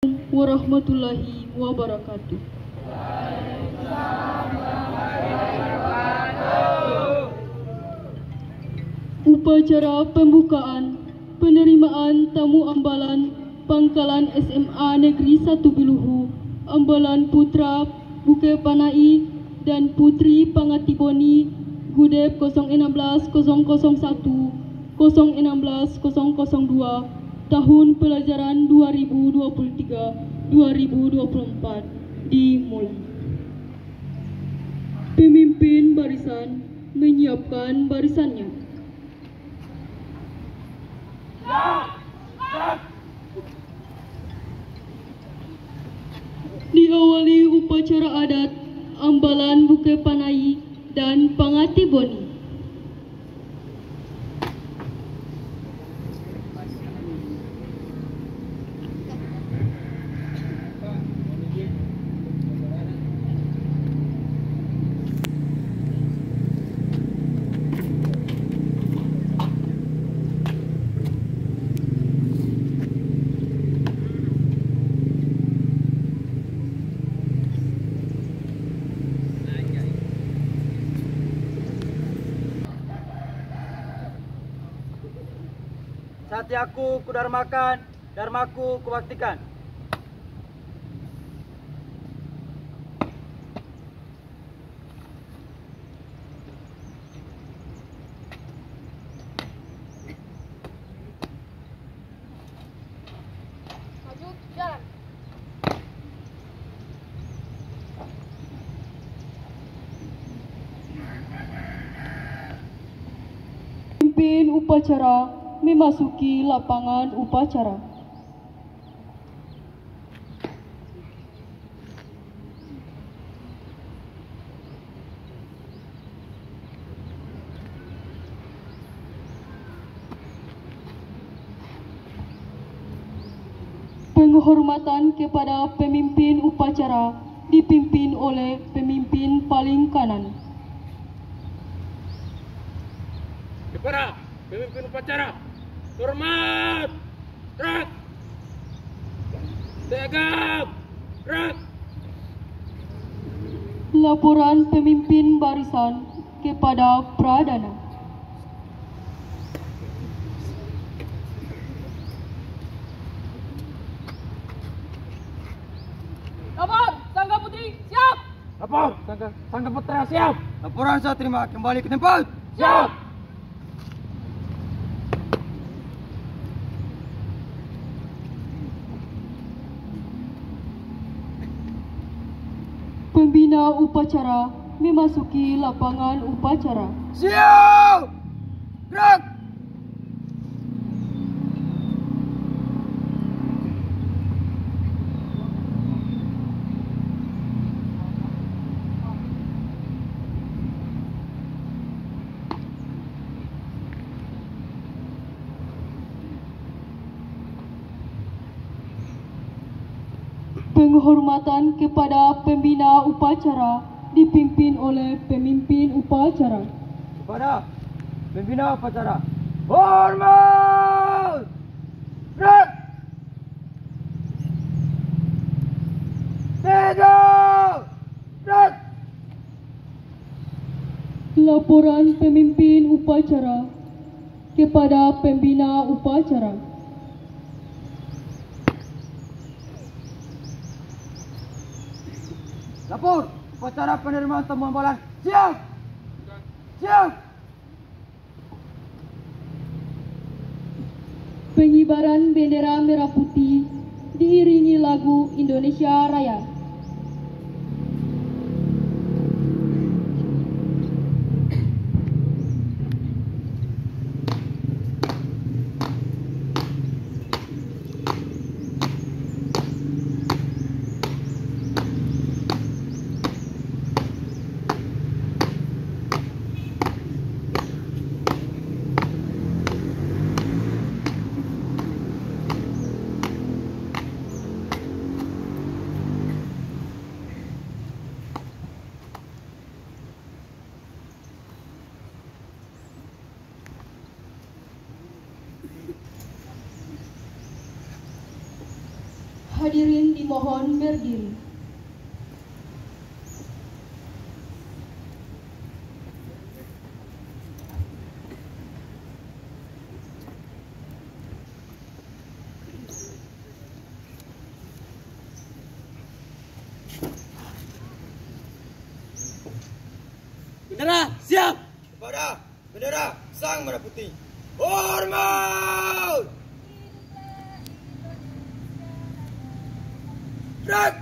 Warahmatullahi wabarakatuh. Upacara pembukaan penerimaan tamu ambalan Pangkalan SMA Negeri 1 Biluhu, ambalan Putra Buke Panai dan Putri Pangatiboni Gudep 016 001 016 002 tahun pelajaran 2023-2024 dimulai. Pemimpin barisan menyiapkan barisannya. Diawali upacara adat ambalan Buke Panai dan Pangatiboni. Satyaku kudarmakan, dharmaku kubaktikan. Maju, jalan. Pemimpin upacara memasuki lapangan upacara. Penghormatan kepada pemimpin upacara dipimpin oleh pemimpin paling kanan. Kepada pemimpin upacara, hormat, gerak, tegap, gerak. Laporan pemimpin barisan kepada Pradana. Lapor, Sangga Putri, siap. Lapor, Sangga Putra siap. Laporan saya terima, kembali ke tempat. Siap. Pembina upacara memasuki lapangan upacara. Siap! Gerak! Penghormatan kepada pembina upacara dipimpin oleh pemimpin upacara. Kepada pembina upacara, hormat! Gerak! Tegak! Gerak! Laporan pemimpin upacara kepada pembina upacara. Lapor, upacara penerimaan tamu ambalan. Siap! Siap! Pengibaran bendera merah putih diiringi lagu Indonesia Raya. Hadirin dimohon berdiri. Bendera siap. Kepada bendera Sang Merah Putih. Hormat. Gerak.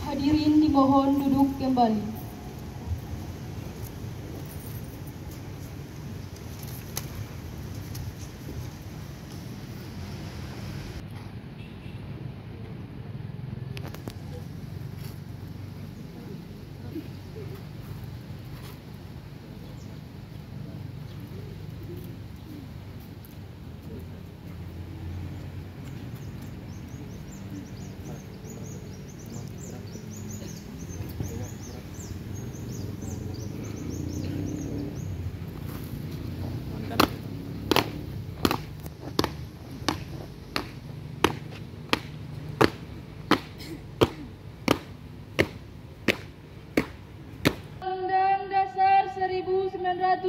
Hadirin dimohon duduk kembali. Undang-Undang Dasar 1945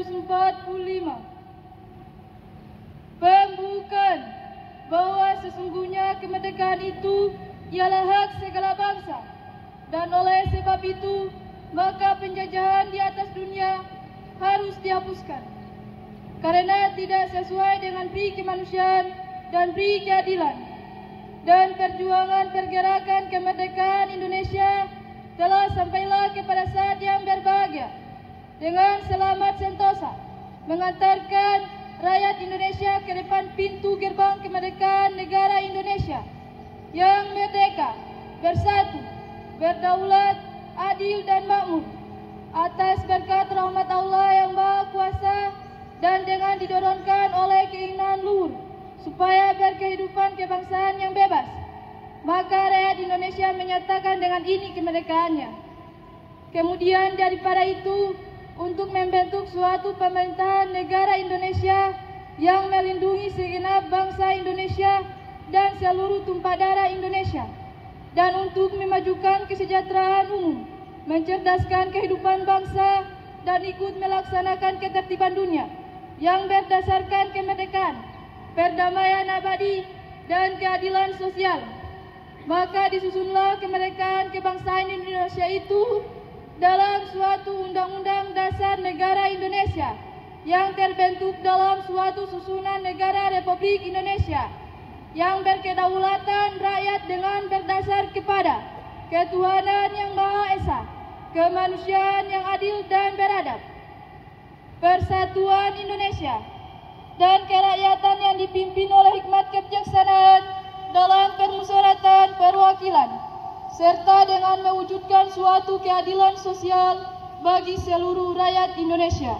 pembukaan bahwa sesungguhnya kemerdekaan itu ialah hak segala bangsa, dan oleh sebab itu maka penjajahan di atas dunia harus dihapuskan karena tidak sesuai dengan pri kemanusiaan dan pri keadilan. Dan perjuangan pergerakan kemerdekaan Indonesia telah sampailah kepada saat yang berbahagia dengan selamat sentosa mengantarkan rakyat Indonesia ke depan pintu gerbang kemerdekaan negara Indonesia yang merdeka, bersatu, berdaulat, adil dan makmur atas berkat rahmat Allah yang Maha Kuasa dan dengan didorongkan oleh keinginan luhur supaya berkehidupan kebangsaan yang bebas. Maka rakyat Indonesia menyatakan dengan ini kemerdekaannya. Kemudian daripada itu, untuk membentuk suatu pemerintahan negara Indonesia yang melindungi segenap bangsa Indonesia dan seluruh tumpah darah Indonesia, dan untuk memajukan kesejahteraan umum, mencerdaskan kehidupan bangsa, dan ikut melaksanakan ketertiban dunia yang berdasarkan kemerdekaan, perdamaian abadi, dan keadilan sosial. Maka disusunlah kemerdekaan kebangsaan Indonesia itu dalam suatu undang-undang dasar negara Indonesia yang terbentuk dalam suatu susunan negara Republik Indonesia yang berkedaulatan rakyat dengan berdasar kepada ketuhanan yang Maha Esa, kemanusiaan yang adil dan beradab, persatuan Indonesia, dan kerakyatan yang dipimpin oleh hikmat kebijaksanaan dalam permusyawaratan perwakilan, serta dengan mewujudkan suatu keadilan sosial bagi seluruh rakyat Indonesia.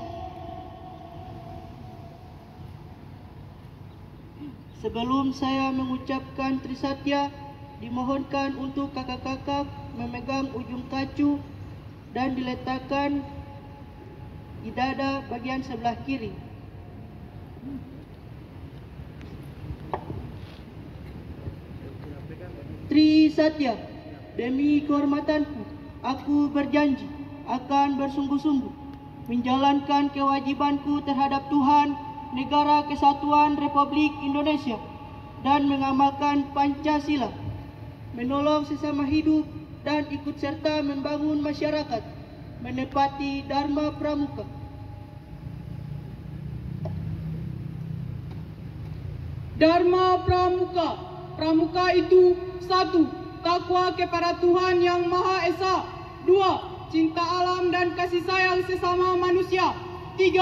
Sebelum saya mengucapkan Trisatya, dimohonkan untuk kakak-kakak memegang ujung kacu dan diletakkan di dada bagian sebelah kiri. Trisatya, demi kehormatanku, aku berjanji akan bersungguh-sungguh menjalankan kewajibanku terhadap Tuhan, Negara Kesatuan Republik Indonesia, dan mengamalkan Pancasila, menolong sesama hidup, dan ikut serta membangun masyarakat, menepati Dharma Pramuka. Dharma Pramuka. Pramuka itu 1. Takwa kepada Tuhan Yang Maha Esa. 2. Cinta alam dan kasih sayang sesama manusia. 3.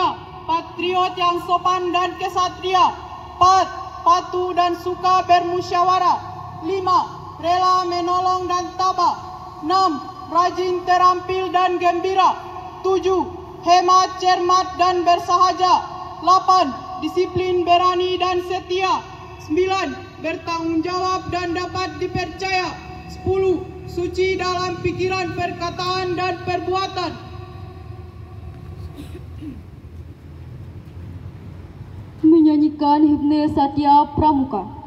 Patriot yang sopan dan kesatria. 4. Patuh dan suka bermusyawarah. 5. Rela menolong dan tabah. 6. Rajin, terampil dan gembira. 7. Hemat, cermat dan bersahaja. 8. Disiplin, berani dan setia. 9. Bertanggung jawab dan dapat dipercaya. 10. Suci dalam pikiran, perkataan dan perbuatan. Menyanyikan himne Satya Pramuka.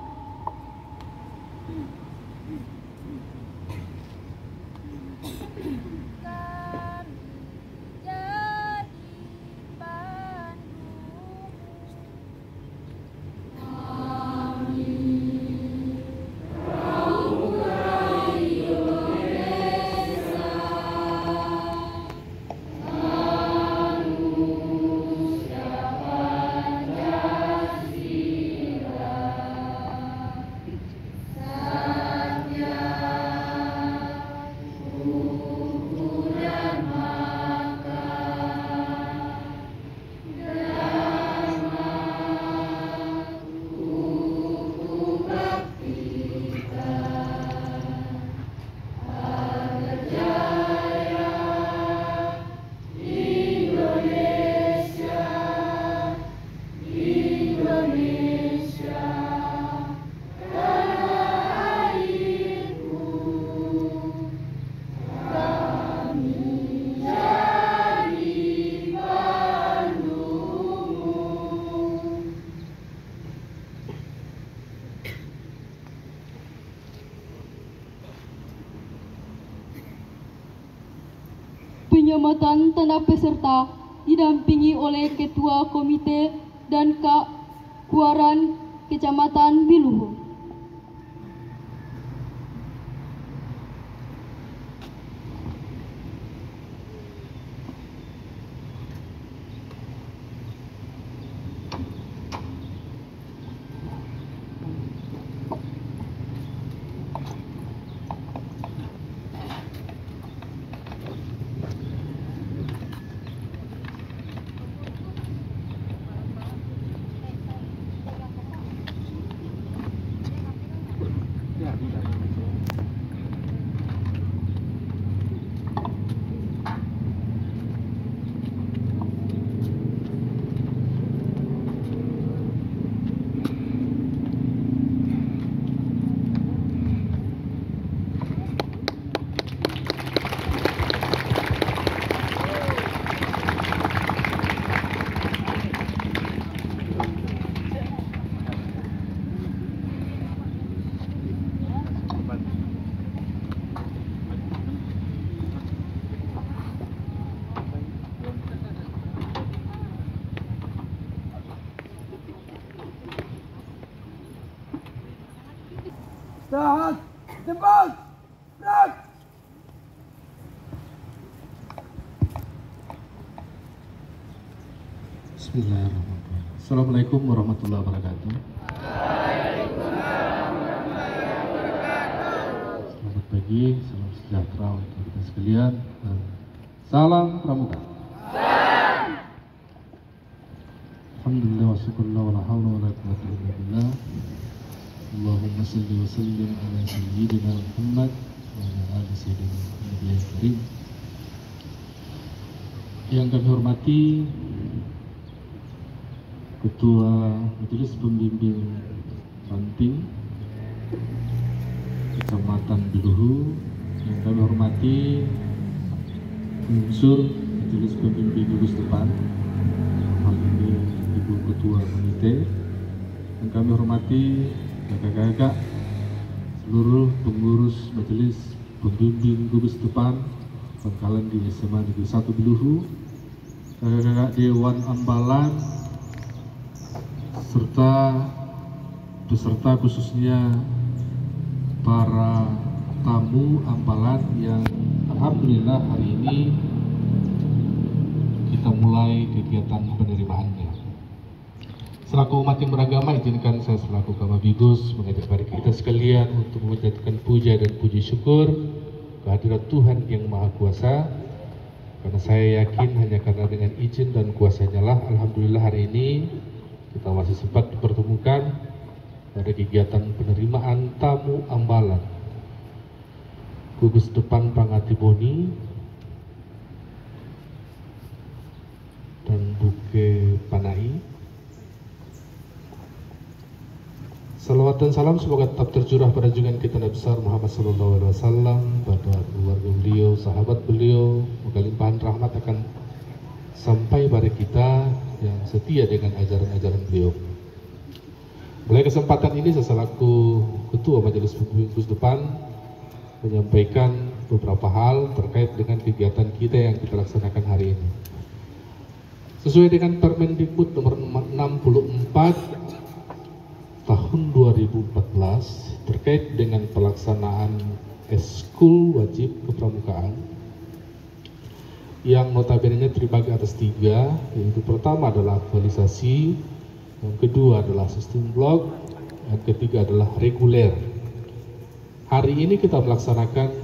Penyematan tanah peserta didampingi oleh Ketua Komite dan Kuaran Kecamatan Biluhu. Tahan, tembak, gerak. Bismillahirrahmanirrahim. Assalamualaikum warahmatullahi wabarakatuh. Selamat pagi, salam sejahtera untuk kita sekalian. Salam Pramuka. Alhamdulillah wa syukurullah wa la hawla wa la quwwata illa billah. Allahumma salli wa sallim ala sayyidina Muhammad wa ala ali sayyidina Muhammad ya karim. Yang kami hormati Ketua Majelis Pembimbing Banting Kecamatan Biluhu, yang kami hormati unsur Majelis Pembimbing Gugus Depan, hal ini Ibu Ketua Komite, yang kami hormati kakak-kakak seluruh pengurus Majelis Pembimbing Gugus Depan Pangkalan di SMA Negeri 1 Biluhu, kakak-kakak Dewan Ambalan, serta peserta khususnya para tamu ambalan yang alhamdulillah hari ini kita mulai kegiatan penerimaannya. Selaku umat yang beragama, izinkan saya selaku Kamabigus mengajak kepada kita sekalian untuk memanjatkan puja dan puji syukur kehadirat Tuhan yang Maha Kuasa, karena saya yakin hanya karena dengan izin dan kuasanya lah alhamdulillah hari ini kita masih sempat dipertemukan pada kegiatan penerimaan tamu ambalan Gugus Depan Pangatiboni dan Buke Panai. Salawat dan salam semoga tetap tercurah pada junjungan kita Nabi besar Muhammad SAW, pada keluarga beliau, sahabat beliau. Semoga limpahan rahmat akan sampai pada kita yang setia dengan ajaran-ajaran beliau. Mulai kesempatan ini saya selaku Ketua Majelis Pembimbing Gugus Depan menyampaikan beberapa hal terkait dengan kegiatan kita yang kita laksanakan hari ini. Sesuai dengan Permendikbud nomor 64 tahun 2014 terkait dengan pelaksanaan eskul wajib kepramukaan yang notabene terbagi atas 3, yaitu pertama adalah aktualisasi, yang kedua adalah sistem blok, yang ketiga adalah reguler. Hari ini kita melaksanakan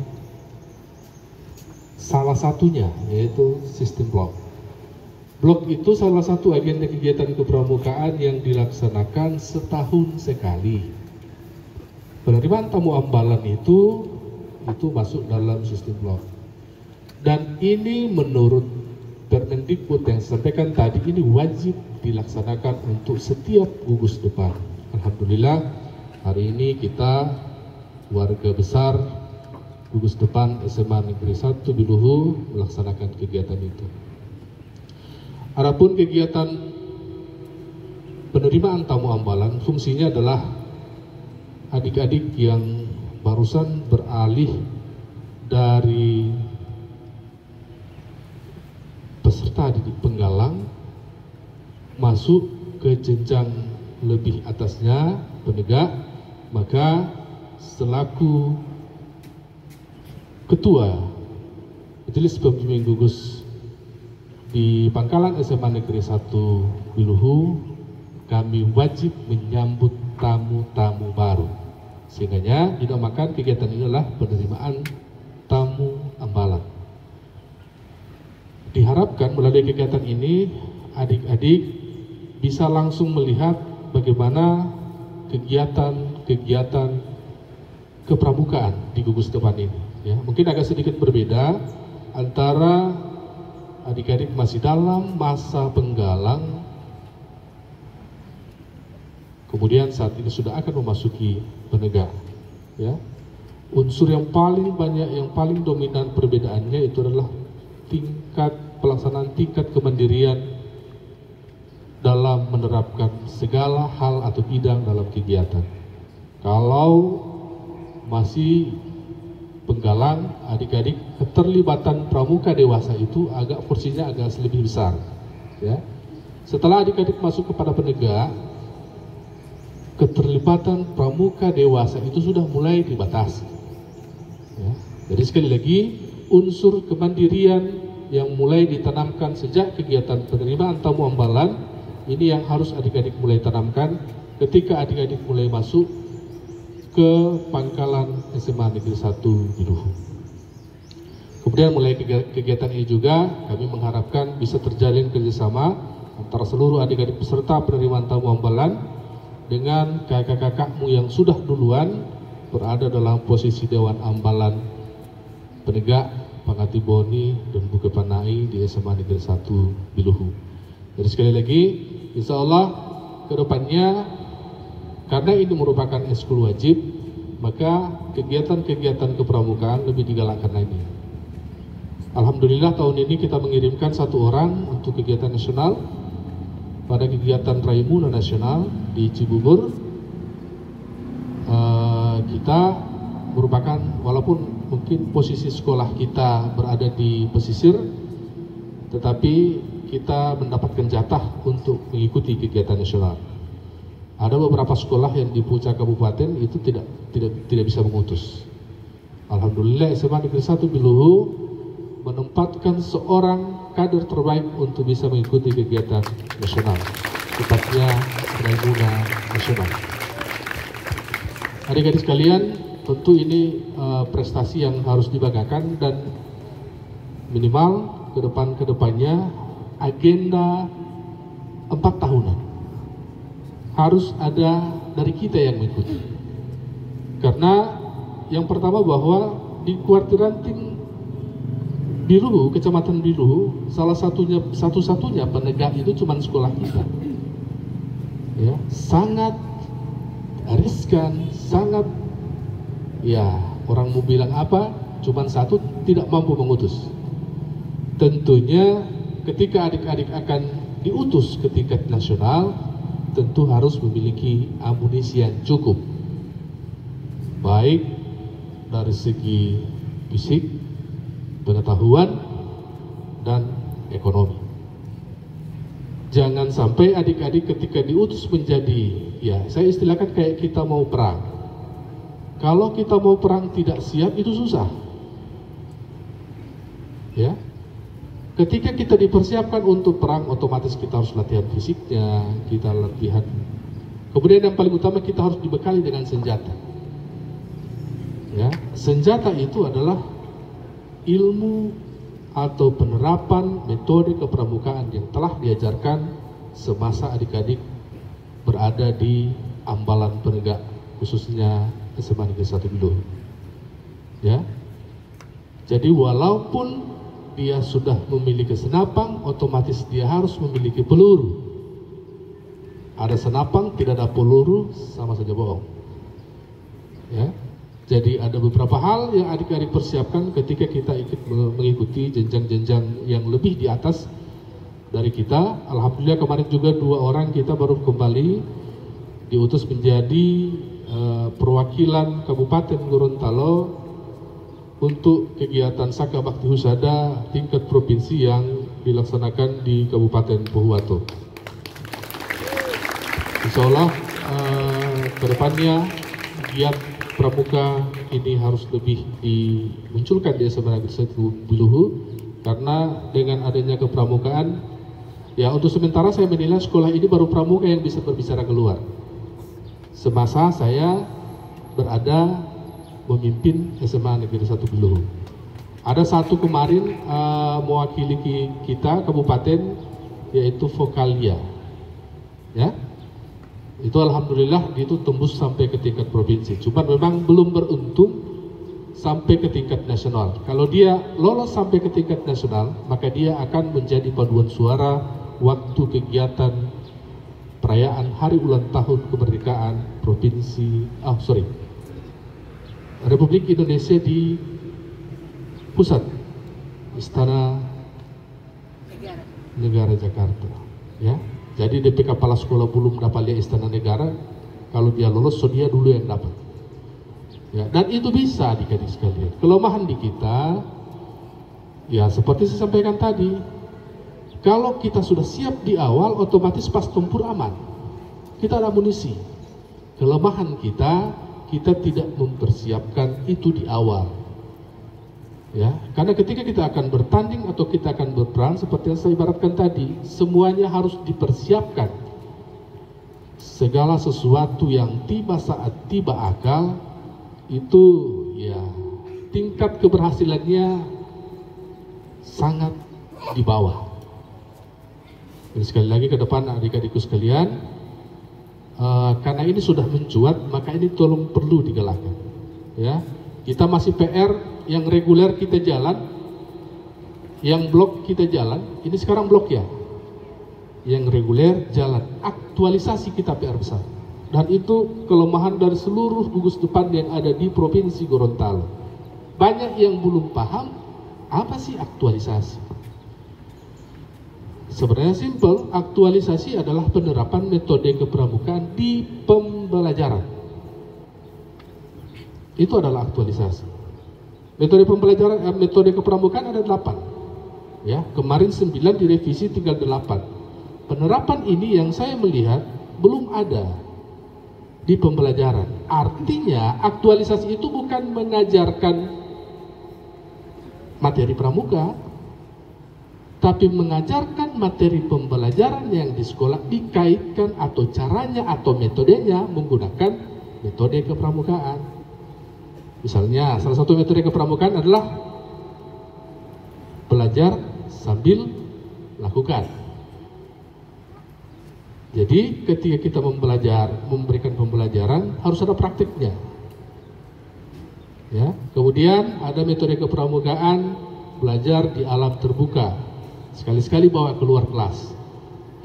salah satunya, yaitu sistem blok. Blok itu salah satu agenda kegiatan kepramukaan yang dilaksanakan setahun sekali. Penerimaan tamu ambalan itu masuk dalam sistem blok. Dan ini menurut Permendikbud yang disampaikan tadi, ini wajib dilaksanakan untuk setiap gugus depan. Alhamdulillah hari ini kita warga besar gugus depan SMA Negeri 1 Biluhu melaksanakan kegiatan itu. Adapun kegiatan penerimaan tamu ambalan fungsinya adalah adik-adik yang barusan beralih dari peserta didik penggalang masuk ke jenjang lebih atasnya penegak, maka selaku Ketua Majelis Pembimbing Gugus di Pangkalan SMA Negeri 1 Biluhu, kami wajib menyambut tamu-tamu baru. Sehingga dinamakan kegiatan ini adalah penerimaan tamu ambalan. Diharapkan melalui kegiatan ini adik-adik bisa langsung melihat bagaimana kegiatan-kegiatan kepramukaan di gugus depan ini. Ya, mungkin agak sedikit berbeda antara adik-adik masih dalam masa penggalang, kemudian saat ini sudah akan memasuki penegak. Ya, unsur yang paling banyak, yang paling dominan perbedaannya itu adalah tingkat pelaksanaan tingkat kemandirian dalam menerapkan segala hal atau bidang dalam kegiatan. Kalau masih penggalang, adik-adik keterlibatan pramuka dewasa itu porsinya agak lebih besar. Ya. Setelah adik-adik masuk kepada penegak, keterlibatan pramuka dewasa itu sudah mulai dibatasi. Ya. Jadi sekali lagi unsur kemandirian yang mulai ditanamkan sejak kegiatan penerimaan tamu ambalan ini yang harus adik-adik mulai tanamkan ketika adik-adik mulai masuk ke Pangkalan SMA Negeri 1 Biluhu. Kemudian mulai kegiatan ini juga kami mengharapkan bisa terjalin kerjasama antara seluruh adik-adik peserta penerimaan tamu ambalan dengan kakak-kakakmu yang sudah duluan berada dalam posisi Dewan Ambalan Penegak Pangati Boni dan Buke Panai di SMA Negeri 1 Biluhu. Jadi sekali lagi, insya Allah kedepannya, karena ini merupakan ekskul wajib, maka kegiatan-kegiatan kepramukaan lebih digalakkan lagi. Alhamdulillah tahun ini kita mengirimkan 1 orang untuk kegiatan nasional pada kegiatan Raimuna Nasional di Cibubur. Kita merupakan, walaupun mungkin posisi sekolah kita berada di pesisir, tetapi kita mendapatkan jatah untuk mengikuti kegiatan nasional. Ada beberapa sekolah yang di puncak kabupaten itu tidak bisa mengutus. Alhamdulillah SMA Negeri 1 Biluhu menempatkan seorang kader terbaik untuk bisa mengikuti kegiatan nasional, tepatnya Raimuna Nasional. Adik-adik sekalian, tentu ini prestasi yang harus dibanggakan, dan minimal kedepannya agenda 4 tahunan harus ada dari kita yang mengikuti. Karena yang pertama bahwa di kuartiran tim Biluhu, Kecamatan Biluhu, satu-satunya penegak itu cuma sekolah kita. Ya, sangat riskan, sangat, ya orang mau bilang apa, cuma satu tidak mampu mengutus. Tentunya ketika adik-adik akan diutus ke tingkat nasional, tentu harus memiliki amunisi yang cukup, baik dari segi fisik, pengetahuan, dan ekonomi. Jangan sampai adik-adik ketika diutus menjadi, ya saya istilahkan kayak kita mau perang. Kalau kita mau perang tidak siap, itu susah. Ya, ketika kita dipersiapkan untuk perang, otomatis kita harus latihan fisiknya, kita latihan. Kemudian yang paling utama, kita harus dibekali dengan senjata. Ya, senjata itu adalah ilmu atau penerapan metode kepramukaan yang telah diajarkan semasa adik-adik berada di ambalan penegak, khususnya SMA Negeri 1 Biluhu. Ya, jadi walaupun dia sudah memiliki senapang, otomatis dia harus memiliki peluru. Ada senapang, tidak ada peluru, sama saja bohong. Ya, jadi ada beberapa hal yang adik-adik persiapkan ketika kita ikut mengikuti jenjang-jenjang yang lebih di atas dari kita. Alhamdulillah kemarin juga 2 orang kita baru kembali diutus menjadi perwakilan Kabupaten Gorontalo untuk kegiatan Saka Bakti Husada tingkat provinsi yang dilaksanakan di Kabupaten Pohuwato. Insya Allah kedepannya giat pramuka ini harus lebih dimunculkan di SMA Negeri 1 Biluhu, karena dengan adanya kepramukaan, ya untuk sementara saya menilai sekolah ini baru pramuka yang bisa berbicara keluar. Semasa saya berada memimpin SMA Negeri 1 Biluhu, ada satu kemarin mewakili kita kabupaten, yaitu Vokalia, ya. Itu alhamdulillah itu tembus sampai ke tingkat provinsi. Cuma memang belum beruntung sampai ke tingkat nasional. Kalau dia lolos sampai ke tingkat nasional, maka dia akan menjadi paduan suara waktu kegiatan perayaan hari ulang tahun kemerdekaan Republik Indonesia di pusat Istana Negara Jakarta. Ya. Jadi DP kepala sekolah belum dapat lihat Istana Negara, kalau dia lolos, so dia dulu yang dapat. Ya, dan itu bisa adik-adik sekalian. Kelemahan di kita, ya seperti saya sampaikan tadi, kalau kita sudah siap di awal, otomatis pas tempur aman. Kita ada amunisi. Kelemahan kita tidak mempersiapkan itu di awal. Ya, karena ketika kita akan bertanding atau kita akan berperang, seperti yang saya ibaratkan tadi, semuanya harus dipersiapkan. Segala sesuatu yang tiba saat tiba akal, itu ya tingkat keberhasilannya sangat di bawah. Jadi sekali lagi ke depan adik-adikku sekalian, karena ini sudah mencuat, maka ini tolong perlu digalakkan. Ya, kita masih PR yang reguler kita jalan, yang blok kita jalan. Ini sekarang blok ya, yang reguler jalan. Aktualisasi kita PR besar, dan itu kelemahan dari seluruh gugus depan yang ada di Provinsi Gorontalo. Banyak yang belum paham apa sih aktualisasi. Sebenarnya simpel, aktualisasi adalah penerapan metode kepramukaan di pembelajaran. Itu adalah aktualisasi. Metode pembelajaran, metode kepramukaan ada 8. Ya, kemarin 9 direvisi, tinggal 8. Penerapan ini yang saya melihat belum ada di pembelajaran. Artinya aktualisasi itu bukan mengajarkan materi pramuka, tapi mengajarkan materi pembelajaran yang di sekolah dikaitkan atau caranya atau metodenya menggunakan metode kepramukaan. Misalnya salah satu metode kepramukaan adalah belajar sambil lakukan. Jadi ketika kita memberikan pembelajaran harus ada praktiknya. Ya, kemudian ada metode kepramukaan belajar di alam terbuka. Sekali-sekali bawa keluar kelas.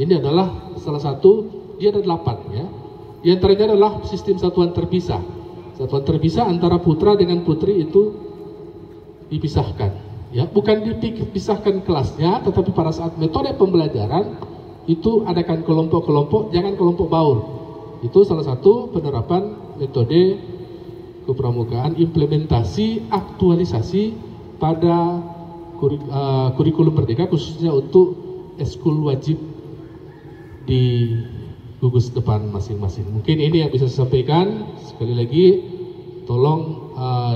Ini adalah salah satu, dia ada 8 ya. Di antaranya adalah sistem satuan terpisah. Satuan terpisah antara putra dengan putri itu dipisahkan. Ya, bukan dipisahkan kelasnya, tetapi pada saat metode pembelajaran itu adakan kelompok-kelompok, jangan kelompok baur. Itu salah satu penerapan metode kepramukaan, implementasi aktualisasi pada kurikulum Merdeka, khususnya untuk eskul wajib di gugus depan masing-masing. Mungkin ini yang bisa saya sampaikan. Sekali lagi tolong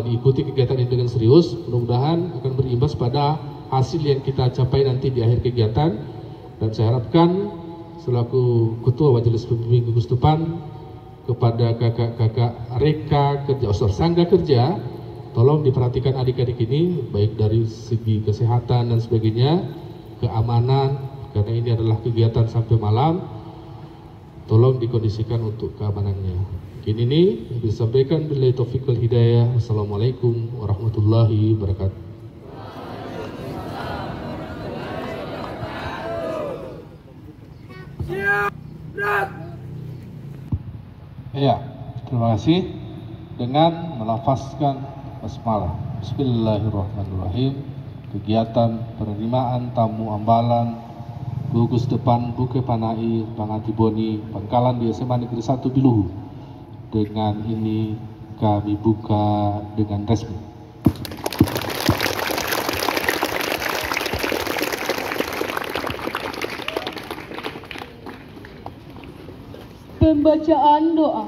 diikuti kegiatan ini dengan serius, mudah-mudahan akan berimbas pada hasil yang kita capai nanti di akhir kegiatan. Dan saya harapkan selaku Ketua Majelis Pembimbing Gugus Depan kepada kakak-kakak Reka kerja Sangga Kerja, tolong diperhatikan adik-adik ini, baik dari segi kesehatan dan sebagainya, keamanan, karena ini adalah kegiatan sampai malam, tolong dikondisikan untuk keamanannya. Mungkin ini yang disampaikan. Billahi taufiq wal hidayah. Wassalamualaikum warahmatullahi wabarakatuh. Ya, terima kasih. Dengan melafazkan basmalah, bismillahirrahmanirrahim, kegiatan penerimaan tamu ambalan gugus depan Buke Panai Pangatiboni Pangkalan di SMA Negeri 1 Biluhu. Dengan ini kami buka dengan resmi. Pembacaan doa.